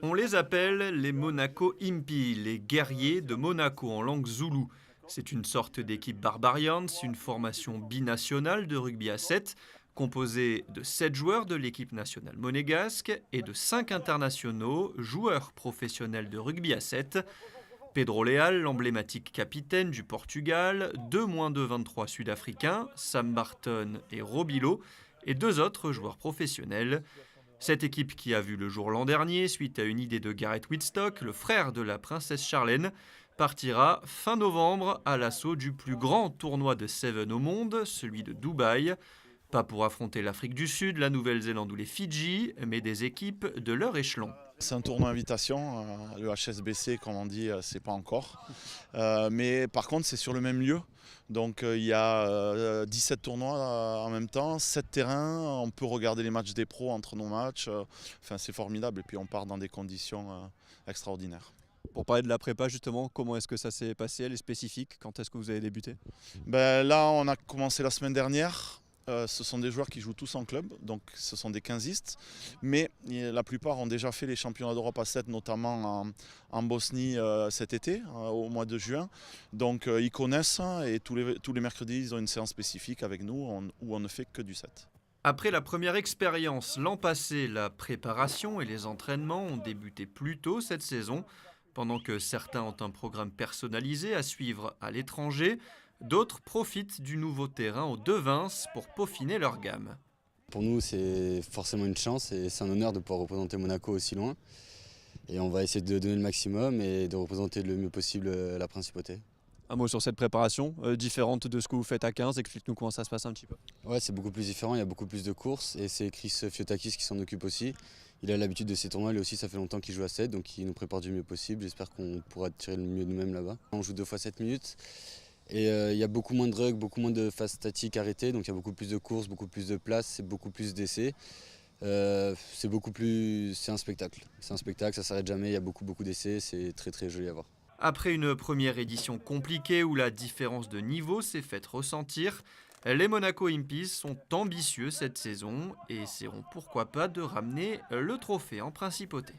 On les appelle les Monaco Impi, les guerriers de Monaco en langue zoulou. C'est une sorte d'équipe Barbarians, une formation binationale de rugby à 7, composée de 7 joueurs de l'équipe nationale monégasque et de 5 internationaux, joueurs professionnels de rugby à 7. Pedro Leal, l'emblématique capitaine du Portugal, 2 de 23 sud-africains, Sam Barton et Robilo, et 2 autres joueurs professionnels. Cette équipe qui a vu le jour l'an dernier, suite à une idée de Gareth Wittstock, le frère de la princesse Charlène, partira fin novembre à l'assaut du plus grand tournoi de Seven au monde, celui de Dubaï. Pas pour affronter l'Afrique du Sud, la Nouvelle-Zélande ou les Fidji, mais des équipes de leur échelon. C'est un tournoi invitation, le HSBC comme on dit, c'est pas encore. Mais par contre c'est sur le même lieu. Donc il y a 17 tournois en même temps, 7 terrains, on peut regarder les matchs des pros entre nos matchs. Enfin c'est formidable et puis on part dans des conditions extraordinaires. Pour parler de la prépa justement, comment est-ce que ça s'est passé? Elle est spécifique. Quand est-ce que vous avez débuté? Là on a commencé la semaine dernière. Ce sont des joueurs qui jouent tous en club, donc ce sont des 15istes, mais la plupart ont déjà fait les championnats d'Europe à 7, notamment en Bosnie cet été, au mois de juin. Donc ils connaissent et tous les mercredis, ils ont une séance spécifique avec nous où on ne fait que du 7. Après la première expérience l'an passé, la préparation et les entraînements ont débuté plus tôt cette saison. Pendant que certains ont un programme personnalisé à suivre à l'étranger, d'autres profitent du nouveau terrain au Devins pour peaufiner leur gamme. Pour nous, c'est forcément une chance et c'est un honneur de pouvoir représenter Monaco aussi loin. Et on va essayer de donner le maximum et de représenter le mieux possible la principauté. Un mot sur cette préparation, différente de ce que vous faites à 15, explique-nous comment ça se passe un petit peu. Ouais, c'est beaucoup plus différent, il y a beaucoup plus de courses et c'est Chris Fiotakis qui s'en occupe aussi. Il a l'habitude de ces tournois, lui aussi ça fait longtemps qu'il joue à 7, donc il nous prépare du mieux possible. J'espère qu'on pourra tirer le mieux de nous-mêmes là-bas. On joue 2 fois 7 minutes et il y a beaucoup moins de rugs, beaucoup moins de phases statiques arrêtées, donc il y a beaucoup plus de courses, beaucoup plus de places, beaucoup plus d'essais. C'est un spectacle. C'est un spectacle, ça s'arrête jamais, il y a beaucoup d'essais, c'est très très joli à voir. Après une première édition compliquée où la différence de niveau s'est faite ressentir, les Monaco Impies sont ambitieux cette saison et essaieront pourquoi pas de ramener le trophée en principauté.